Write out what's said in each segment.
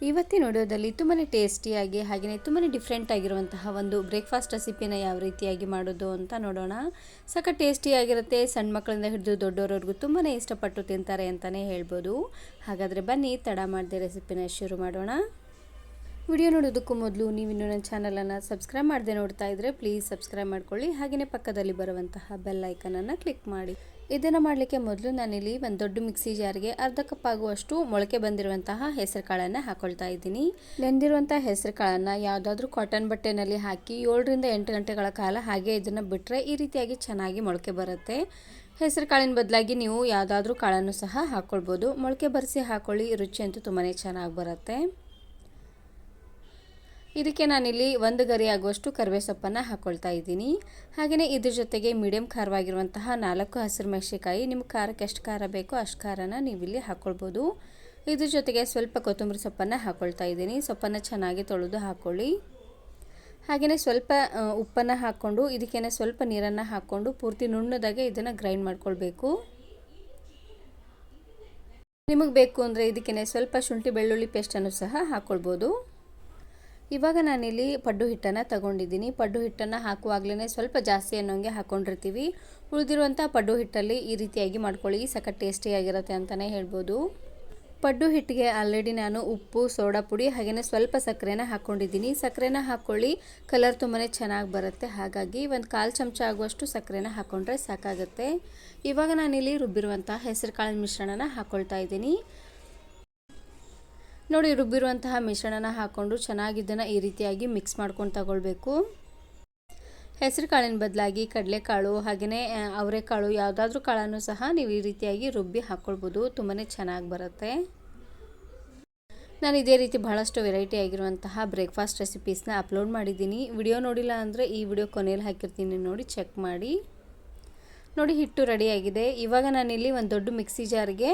ಇವತ್ತಿನ ವಿಡಿಯೋದಲ್ಲಿ ತುಂಬಾ ಟೇಸ್ಟಿಯಾಗಿ ಹಾಗೆಯೇ ತುಂಬಾ ಡಿಫ್ರೆಂಟ್ ಆಗಿರುವಂತಹ ಒಂದು ಬ್ರೇಕ್ಫಾಸ್ಟ್ ರೆಸಿಪಿನ ಯಾವ ರೀತಿಯಾಗಿ ಮಾಡೋದು ಅಂತ ನೋಡೋಣ. ಸಖತ್ ಟೇಸ್ಟಿಯಾಗಿರುತ್ತೆ. ಸಣ್ಣ ಮಕ್ಕಳಿಂದ ಹಿಡಿದು ದೊಡ್ಡವರವರೆಗೂ ತುಂಬಾ ಇಷ್ಟಪಟ್ಟು ತಿಂತಾರೆ ಅಂತಲೇ ಹೇಳ್ಬೋದು. ಹಾಗಾದರೆ ಬನ್ನಿ ತಡ ಮಾಡದೆ ರೆಸಿಪಿನ ಶುರು ಮಾಡೋಣ. ವಿಡಿಯೋ ನೋಡೋದಕ್ಕೂ ಮೊದಲು ನೀವು ಇನ್ನೂ ನನ್ನ ಚಾನಲನ್ನು ಸಬ್ಸ್ಕ್ರೈಬ್ ಮಾಡದೆ ನೋಡ್ತಾ ಇದ್ದರೆ ಪ್ಲೀಸ್ ಸಬ್ಸ್ಕ್ರೈಬ್ ಮಾಡ್ಕೊಳ್ಳಿ. ಹಾಗೆಯೇ ಪಕ್ಕದಲ್ಲಿ ಬರುವಂತಹ ಬೆಲ್ ಐಕನನ್ನು ಕ್ಲಿಕ್ ಮಾಡಿ. ಇದನ್ನು ಮಾಡಲಿಕ್ಕೆ ಮೊದಲು ನಾನಿಲ್ಲಿ ಒಂದು ದೊಡ್ಡ ಮಿಕ್ಸಿ ಜಾರ್ಗೆ ಅರ್ಧ ಕಪ್ ಆಗುವಷ್ಟು ಮೊಳಕೆ ಬಂದಿರುವಂತಹ ಹೆಸರು ಕಾಳನ್ನು ಹಾಕೊಳ್ತಾ ಇದ್ದೀನಿ. ನೆಂದಿರುವಂಥ ಹೆಸರು ಕಾಳನ್ನು ಯಾವುದಾದ್ರೂ ಕಾಟನ್ ಬಟ್ಟೆನಲ್ಲಿ ಹಾಕಿ 7ರಿಂದ 8 ಗಂಟೆಗಳ ಕಾಲ ಹಾಗೆ ಇದನ್ನು ಬಿಟ್ಟರೆ ಈ ರೀತಿಯಾಗಿ ಚೆನ್ನಾಗಿ ಮೊಳಕೆ ಬರುತ್ತೆ. ಹೆಸರು ಕಾಳಿನ ಬದಲಾಗಿ ನೀವು ಯಾವುದಾದ್ರೂ ಕಾಳನ್ನು ಸಹ ಹಾಕ್ಕೊಳ್ಬೋದು. ಮೊಳಕೆ ಬರೆಸಿ ಹಾಕ್ಕೊಳ್ಳಿ, ರುಚಿ ಅಂತೂ ತುಂಬಾ ಚೆನ್ನಾಗಿ ಬರುತ್ತೆ. ಇದಕ್ಕೆ ನಾನಿಲ್ಲಿ 1 ಗರಿ ಆಗುವಷ್ಟು ಕರಿಬೇವು ಸೊಪ್ಪನ್ನು ಹಾಕ್ಕೊಳ್ತಾ ಇದ್ದೀನಿ. ಹಾಗೆಯೇ ಇದ್ರ ಜೊತೆಗೆ ಮೀಡಿಯಂ ಖಾರವಾಗಿರುವಂತಹ 4 ಹಸಿರು ಮೆಣಸಿನಕಾಯಿ, ನಿಮ್ಗೆ ಖಾರಕ್ಕೆ ಎಷ್ಟು ಖಾರ ಬೇಕೋ ಅಷ್ಟು ಖಾರನ ನೀವಿಲ್ಲಿ ಹಾಕ್ಕೊಳ್ಬೋದು. ಇದ್ರ ಜೊತೆಗೆ ಸ್ವಲ್ಪ ಕೊತ್ತಂಬರಿ ಸೊಪ್ಪನ್ನು ಹಾಕ್ಕೊಳ್ತಾ ಇದ್ದೀನಿ. ಸೊಪ್ಪನ್ನು ಚೆನ್ನಾಗಿ ತೊಳೆದು ಹಾಕ್ಕೊಳ್ಳಿ. ಹಾಗೆಯೇ ಸ್ವಲ್ಪ ಉಪ್ಪನ್ನು ಹಾಕ್ಕೊಂಡು ಇದಕ್ಕೇನೆ ಸ್ವಲ್ಪ ನೀರನ್ನು ಹಾಕ್ಕೊಂಡು ಪೂರ್ತಿ ನುಣ್ಣದಾಗೆ ಇದನ್ನು ಗ್ರೈಂಡ್ ಮಾಡ್ಕೊಳ್ಬೇಕು. ನಿಮಗೆ ಬೇಕು ಅಂದರೆ ಇದಕ್ಕೇನೆ ಸ್ವಲ್ಪ ಶುಂಠಿ ಬೆಳ್ಳುಳ್ಳಿ ಪೇಸ್ಟನ್ನು ಸಹ ಹಾಕ್ಕೊಳ್ಬೋದು. ಇವಾಗ ನಾನಿಲ್ಲಿ ಪಡ್ಡು ಹಿಟ್ಟನ್ನು ತಗೊಂಡಿದ್ದೀನಿ. ಪಡ್ಡು ಹಿಟ್ಟನ್ನು ಹಾಕುವಾಗಲೇ ಸ್ವಲ್ಪ ಜಾಸ್ತಿ ಅನ್ನೋಂಗೆ ಹಾಕ್ಕೊಂಡಿರ್ತೀವಿ. ಉಳಿದಿರುವಂಥ ಪಡ್ಡು ಹಿಟ್ಟಲ್ಲಿ ಈ ರೀತಿಯಾಗಿ ಮಾಡ್ಕೊಳ್ಳಿ, ಸಖತ್ ಟೇಸ್ಟಿಯಾಗಿರುತ್ತೆ ಅಂತಲೇ ಹೇಳ್ಬೋದು. ಪಡ್ಡು ಹಿಟ್ಟಿಗೆ ಆಲ್ರೆಡಿ ನಾನು ಉಪ್ಪು, ಸೋಡಾ ಪುಡಿ ಹಾಗೆಯೇ ಸ್ವಲ್ಪ ಸಕ್ಕರೆನ ಹಾಕ್ಕೊಂಡಿದ್ದೀನಿ. ಸಕ್ಕರೆನ ಹಾಕ್ಕೊಳ್ಳಿ, ಕಲರ್ ತುಂಬಾ ಚೆನ್ನಾಗಿ ಬರುತ್ತೆ. ಹಾಗಾಗಿ 1/4 ಚಮಚ ಆಗುವಷ್ಟು ಸಕ್ಕರೆನ ಹಾಕ್ಕೊಂಡ್ರೆ ಸಾಕಾಗುತ್ತೆ. ಇವಾಗ ನಾನಿಲ್ಲಿ ರುಬ್ಬಿರುವಂಥ ಹೆಸರು ಕಾಳಿನ ಮಿಶ್ರಣನ ಹಾಕ್ಕೊಳ್ತಾ ಇದ್ದೀನಿ. ನೋಡಿ, ರುಬ್ಬಿರುವಂತಹ ಮಿಶ್ರಣನ ಹಾಕ್ಕೊಂಡು ಚೆನ್ನಾಗಿ ಇದನ್ನು ಈ ರೀತಿಯಾಗಿ ಮಿಕ್ಸ್ ಮಾಡ್ಕೊಂಡು ತಗೊಳ್ಬೇಕು. ಹೆಸರು ಕಾಳಿನ ಬದಲಾಗಿ ಕಡಲೆಕಾಳು ಹಾಗೆಯೇ ಅವರೆಕಾಳು ಯಾವುದಾದ್ರೂ ಕಾಳನ್ನು ಸಹ ನೀವು ಈ ರೀತಿಯಾಗಿ ರುಬ್ಬಿ ಹಾಕ್ಕೊಳ್ಬೋದು. ತುಂಬಾ ಚೆನ್ನಾಗಿ ಬರುತ್ತೆ. ನಾನು ಇದೇ ರೀತಿ ಬಹಳಷ್ಟು ವೆರೈಟಿ ಆಗಿರುವಂತಹ ಬ್ರೇಕ್ಫಾಸ್ಟ್ ರೆಸಿಪೀಸ್ನ ಅಪ್ಲೋಡ್ ಮಾಡಿದ್ದೀನಿ. ವಿಡಿಯೋ ನೋಡಿಲ್ಲ ಅಂದರೆ ಈ ವಿಡಿಯೋ ಕೊನೆಯಲ್ಲಿ ಹಾಕಿರ್ತೀನಿ, ನೋಡಿ ಚೆಕ್ ಮಾಡಿ. ನೋಡಿ, ಹಿಟ್ಟು ರೆಡಿಯಾಗಿದೆ. ಇವಾಗ ನಾನಿಲ್ಲಿ ಒಂದು ದೊಡ್ಡ ಮಿಕ್ಸಿ ಜಾರ್ಗೆ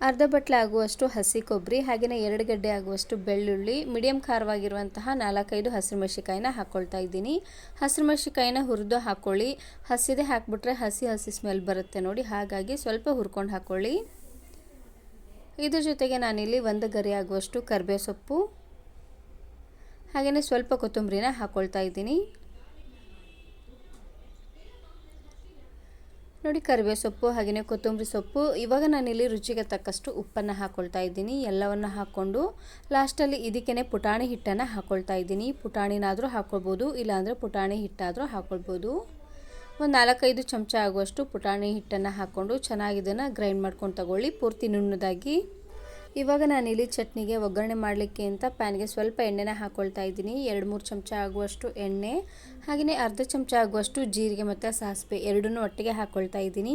ಅರ್ಧ ಬಟ್ಲೆ ಆಗುವಷ್ಟು ಹಸಿ ಕೊಬ್ಬರಿ ಹಾಗೆಯೇ 2 ಗಡ್ಡೆ ಆಗುವಷ್ಟು ಬೆಳ್ಳುಳ್ಳಿ, ಮೀಡಿಯಂ ಖಾರವಾಗಿರುವಂತಹ 4-5 ಹಸಿರು ಮೆಣಸಿನಕಾಯಿನ ಹಾಕ್ಕೊಳ್ತಾ ಇದ್ದೀನಿ. ಹಸಿರು ಮೆಣಸಿನಕಾಯಿನ ಹುರಿದು ಹಾಕ್ಕೊಳ್ಳಿ. ಹಸಿದೇ ಹಾಕ್ಬಿಟ್ರೆ ಹಸಿ ಸ್ಮೆಲ್ ಬರುತ್ತೆ ನೋಡಿ, ಹಾಗಾಗಿ ಸ್ವಲ್ಪ ಹುರ್ಕೊಂಡು ಹಾಕ್ಕೊಳ್ಳಿ. ಇದ್ರ ಜೊತೆಗೆ ನಾನಿಲ್ಲಿ 1 ಗರಿ ಆಗುವಷ್ಟು ಕರಿಬೇವು ಸೊಪ್ಪು ಹಾಗೆಯೇ ಸ್ವಲ್ಪ ಕೊತ್ತಂಬರಿನ ಹಾಕ್ಕೊಳ್ತಾ ಇದ್ದೀನಿ. ನೋಡಿ, ಕರಿಬೇವು ಸೊಪ್ಪು ಹಾಗೆಯೇ ಕೊತ್ತಂಬರಿ ಸೊಪ್ಪು. ಇವಾಗ ನಾನಿಲ್ಲಿ ರುಚಿಗೆ ತಕ್ಕಷ್ಟು ಉಪ್ಪನ್ನು ಹಾಕ್ಕೊಳ್ತಾ ಇದ್ದೀನಿ. ಎಲ್ಲವನ್ನು ಹಾಕ್ಕೊಂಡು ಲಾಸ್ಟಲ್ಲಿ ಇದಕ್ಕೇ ಪುಟಾಣಿ ಹಿಟ್ಟನ್ನು ಹಾಕ್ಕೊಳ್ತಾ ಇದ್ದೀನಿ. ಪುಟಾಣಿನಾದರೂ ಹಾಕ್ಕೊಳ್ಬೋದು, ಇಲ್ಲಾಂದರೆ ಪುಟಾಣಿ ಹಿಟ್ಟಾದರೂ ಹಾಕ್ಕೊಳ್ಬೋದು. ಒಂದು 4-5 ಚಮಚ ಆಗುವಷ್ಟು ಪುಟಾಣಿ ಹಿಟ್ಟನ್ನು ಹಾಕ್ಕೊಂಡು ಚೆನ್ನಾಗಿ ಇದನ್ನು ಗ್ರೈಂಡ್ ಮಾಡ್ಕೊಂಡು ತಗೊಳ್ಳಿ, ಪೂರ್ತಿ ನುಣ್ಣದಾಗಿ. ಇವಾಗ ನಾನಿಲ್ಲಿ ಚಟ್ನಿಗೆ ಒಗ್ಗರಣೆ ಮಾಡಲಿಕ್ಕೆ ಅಂತ ಪ್ಯಾನ್ಗೆ ಸ್ವಲ್ಪ ಎಣ್ಣೆನ ಹಾಕ್ಕೊಳ್ತಾ ಇದ್ದೀನಿ. 2-3 ಚಮಚ ಆಗುವಷ್ಟು ಎಣ್ಣೆ ಹಾಗೆಯೇ ಅರ್ಧ ಚಮಚ ಆಗುವಷ್ಟು ಜೀರಿಗೆ ಮತ್ತು ಸಾಸಿವೆ ಎರಡನ್ನೂ ಒಟ್ಟಿಗೆ ಹಾಕ್ಕೊಳ್ತಾ ಇದ್ದೀನಿ.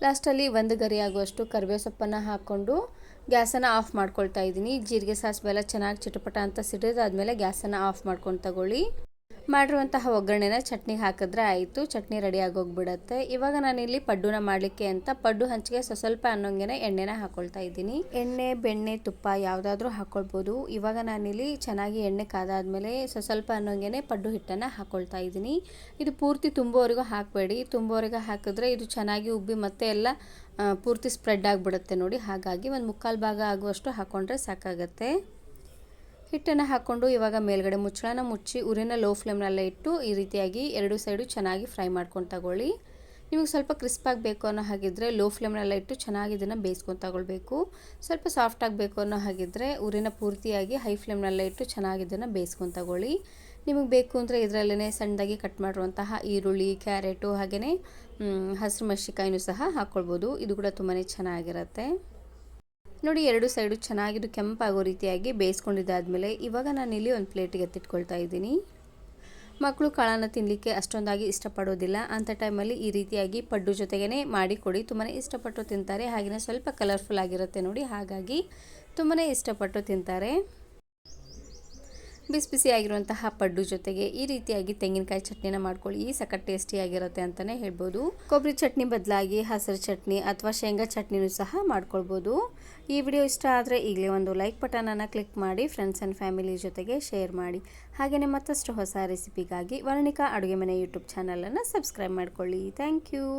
ಲಾಸ್ಟಲ್ಲಿ 1 ಗರಿ ಆಗುವಷ್ಟು ಕರಿಬೇವು ಸೊಪ್ಪನ್ನು ಹಾಕ್ಕೊಂಡು ಗ್ಯಾಸನ್ನು ಆಫ್ ಮಾಡ್ಕೊಳ್ತಾ ಇದ್ದೀನಿ. ಜೀರಿಗೆ ಸಾಸಿವೆ ಎಲ್ಲ ಚೆನ್ನಾಗಿ ಚಿಟಪಟ ಅಂತ ಸಿಡಿದಾದ್ಮೇಲೆ ಗ್ಯಾಸನ್ನು ಆಫ್ ಮಾಡ್ಕೊಂಡು ತಗೊಳ್ಳಿ. ಮಾಡಿರುವಂತಹ ಒಗ್ಗರಣೆನ ಚಟ್ನಿಗೆ ಹಾಕಿದ್ರೆ ಆಯಿತು, ಚಟ್ನಿ ರೆಡಿಯಾಗಿ ಹೋಗ್ಬಿಡುತ್ತೆ. ಇವಾಗ ನಾನಿಲ್ಲಿ ಪಡ್ಡುನ ಮಾಡಲಿಕ್ಕೆ ಅಂತ ಪಡ್ಡು ಹಂಚಿಗೆ ಸ್ವಲ್ಪ ಅನ್ನೋಂಗೆ ಎಣ್ಣೆನ ಹಾಕ್ಕೊಳ್ತಾ ಇದ್ದೀನಿ. ಎಣ್ಣೆ, ಬೆಣ್ಣೆ, ತುಪ್ಪ ಯಾವುದಾದ್ರೂ ಹಾಕ್ಕೊಳ್ಬೋದು. ಇವಾಗ ನಾನಿಲ್ಲಿ ಚೆನ್ನಾಗಿ ಎಣ್ಣೆ ಕಾದಾದ್ಮೇಲೆ ಸ್ವಲ್ಪ ಅನ್ನೋಂಗೆ ಪಡ್ಡು ಹಿಟ್ಟನ್ನು ಹಾಕ್ಕೊಳ್ತಾ ಇದ್ದೀನಿ. ಇದು ಪೂರ್ತಿ ತುಂಬುವವರೆಗೂ ಹಾಕಬೇಡಿ. ತುಂಬುವವರೆಗೆ ಹಾಕಿದ್ರೆ ಇದು ಚೆನ್ನಾಗಿ ಉಬ್ಬಿ ಮತ್ತೆ ಎಲ್ಲ ಪೂರ್ತಿ ಸ್ಪ್ರೆಡ್ ಆಗಿಬಿಡುತ್ತೆ ನೋಡಿ, ಹಾಗಾಗಿ 1/4 ಭಾಗ ಆಗುವಷ್ಟು ಹಾಕ್ಕೊಂಡ್ರೆ ಸಾಕಾಗುತ್ತೆ. ಹಿಟ್ಟನ್ನು ಹಾಕ್ಕೊಂಡು ಇವಾಗ ಮೇಲ್ಗಡೆ ಮುಚ್ಚಳನ ಮುಚ್ಚಿ ಉರಿನ ಲೋ ಫ್ಲೇಮ್ನಲ್ಲೇ ಇಟ್ಟು ಈ ರೀತಿಯಾಗಿ 2 ಸೈಡು ಚೆನ್ನಾಗಿ ಫ್ರೈ ಮಾಡ್ಕೊಂಡು ತಗೊಳ್ಳಿ. ನಿಮಗೆ ಸ್ವಲ್ಪ ಕ್ರಿಸ್ಪಾಗಿ ಬೇಕು ಅನ್ನೋ ಹಾಗಿದ್ದರೆ ಲೋ ಫ್ಲೇಮ್ನಲ್ಲೇ ಇಟ್ಟು ಚೆನ್ನಾಗಿ ಇದನ್ನು ಬೇಯಿಸ್ಕೊಂಡು ತಗೊಳ್ಬೇಕು. ಸ್ವಲ್ಪ ಸಾಫ್ಟ್ ಆಗಬೇಕು ಅನ್ನೋ ಹಾಗಿದ್ದರೆ ಉರಿನ ಪೂರ್ತಿಯಾಗಿ ಹೈ ಫ್ಲೇಮ್ನಲ್ಲೇ ಇಟ್ಟು ಚೆನ್ನಾಗಿ ಇದನ್ನು ಬೇಯಿಸ್ಕೊಂಡು ತಗೊಳ್ಳಿ. ನಿಮಗೆ ಬೇಕು ಅಂದರೆ ಇದರಲ್ಲೇ ಸಣ್ಣದಾಗಿ ಕಟ್ ಮಾಡಿರುವಂತಹ ಈರುಳ್ಳಿ, ಕ್ಯಾರೆಟು ಹಾಗೆಯೇ ಹಸಿರು ಮೆಣಸಿನಕಾಯಿನೂ ಸಹ ಹಾಕ್ಕೊಳ್ಬೋದು. ಇದು ಕೂಡ ತುಂಬಾ ಚೆನ್ನಾಗಿರುತ್ತೆ. ನೋಡಿ, 2 ಸೈಡು ಚೆನ್ನಾಗಿದು ಕೆಂಪಾಗೋ ರೀತಿಯಾಗಿ ಬೇಯಿಸ್ಕೊಂಡಿದ್ದಾದಮೇಲೆ ಇವಾಗ ನಾನಿಲ್ಲಿ ಒಂದು ಪ್ಲೇಟಿಗೆ ಎತ್ತಿಟ್ಕೊಳ್ತಾ ಇದ್ದೀನಿ. ಮಕ್ಕಳು ಕಾಳನ್ನು ತಿನ್ನಲಿಕ್ಕೆ ಅಷ್ಟೊಂದಾಗಿ ಇಷ್ಟಪಡೋದಿಲ್ಲ. ಅಂಥ ಟೈಮಲ್ಲಿ ಈ ರೀತಿಯಾಗಿ ಪಡ್ಡು ಜೊತೆಗೇ ಮಾಡಿಕೊಡಿ, ತುಂಬಾ ಇಷ್ಟಪಟ್ಟು ತಿಂತಾರೆ. ಹಾಗೆಯೇ ಸ್ವಲ್ಪ ಕಲರ್ಫುಲ್ ಆಗಿರುತ್ತೆ ನೋಡಿ, ಹಾಗಾಗಿ ತುಂಬಾ ಇಷ್ಟಪಟ್ಟು ತಿಂತಾರೆ. ಬಿಸಿ ಬಿಸಿಯಾಗಿರುವಂತಹ ಪಡ್ಡು ಜೊತೆಗೆ ಈ ರೀತಿಯಾಗಿ ತೆಂಗಿನಕಾಯಿ ಚಟ್ನಿನ ಮಾಡ್ಕೊಳ್ಳಿ, ಸಖತ್ ಟೇಸ್ಟಿಯಾಗಿರುತ್ತೆ ಅಂತಲೇ ಹೇಳ್ಬೋದು. ಕೊಬ್ಬರಿ ಚಟ್ನಿ ಬದಲಾಗಿ ಹಸಿರು ಚಟ್ನಿ ಅಥವಾ ಶೇಂಗಾ ಚಟ್ನಿನೂ ಸಹ ಮಾಡ್ಕೊಳ್ಬೋದು. ಈ ವಿಡಿಯೋ ಇಷ್ಟ ಆದರೆ ಈಗಲೇ ಒಂದು ಲೈಕ್ ಬಟನನ್ನು ಕ್ಲಿಕ್ ಮಾಡಿ, ಫ್ರೆಂಡ್ಸ್ ಆ್ಯಂಡ್ ಫ್ಯಾಮಿಲಿ ಜೊತೆಗೆ ಶೇರ್ ಮಾಡಿ. ಹಾಗೆಯೇ ಮತ್ತಷ್ಟು ಹೊಸ ರೆಸಿಪಿಗಾಗಿ ವರ್ಣಿಕಾ ಅಡುಗೆ ಮನೆ ಯೂಟ್ಯೂಬ್ ಚಾನಲನ್ನು ಸಬ್ಸ್ಕ್ರೈಬ್ ಮಾಡ್ಕೊಳ್ಳಿ. Thank you.